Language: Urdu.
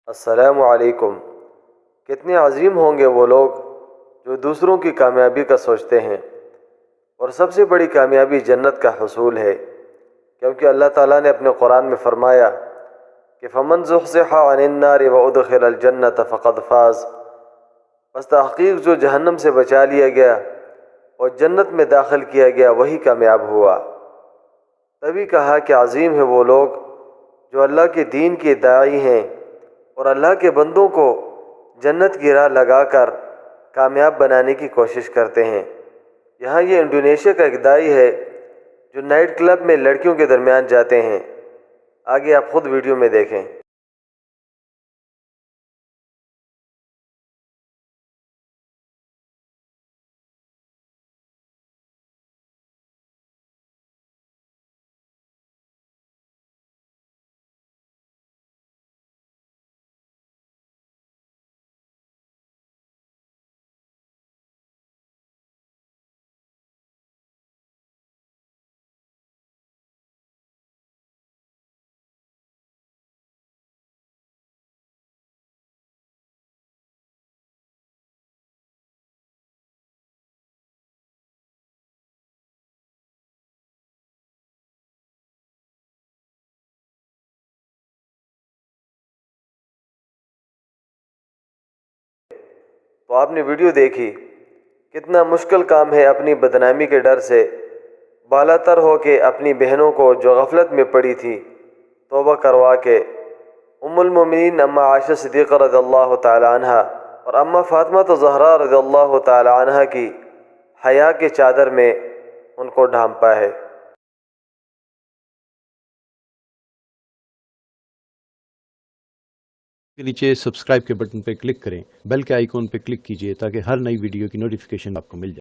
السلام علیکم۔ کتنے عظیم ہوں گے وہ لوگ جو دوسروں کی کامیابی کا سوچتے ہیں، اور سب سے بڑی کامیابی جنت کا حصول ہے، کیونکہ اللہ تعالیٰ نے اپنے قرآن میں فرمایا کہ فمن زحزح عن النار وادخل الجنۃ فقد فاز۔ بس تحقیق جو جہنم سے بچا لیا گیا اور جنت میں داخل کیا گیا وہی کامیاب ہوا۔ تبھی کہا کہ عظیم ہے وہ لوگ جو اللہ کے دین کے داعی ہیں اور اللہ کے بندوں کو جنت کی راہ لگا کر کامیاب بنانے کی کوشش کرتے ہیں۔ یہاں یہ انڈونیشیا کا ایک داعی ہے جو نائٹ کلب میں لڑکیوں کے درمیان جاتے ہیں۔ آگے آپ خود ویڈیو میں دیکھیں۔ تو آپ نے ویڈیو دیکھی، کتنا مشکل کام ہے اپنی بدنامی کے ڈر سے بالا تر ہو کے اپنی بہنوں کو جو غفلت میں پڑی تھی توبہ کروا کے ام المومنین اماں عائشہ صدیقہ رضی اللہ تعالی عنہ اور اماں فاطمہ زہرا رضی اللہ تعالی عنہ کی حیا کے چادر میں ان کو ڈھانپا ہے۔ کے نیچے سبسکرائب کے بٹن پہ کلک کریں، بیل کے آئیکن پہ کلک کیجئے تاکہ ہر نئی ویڈیو کی نوٹیفیکیشن آپ کو مل جائے۔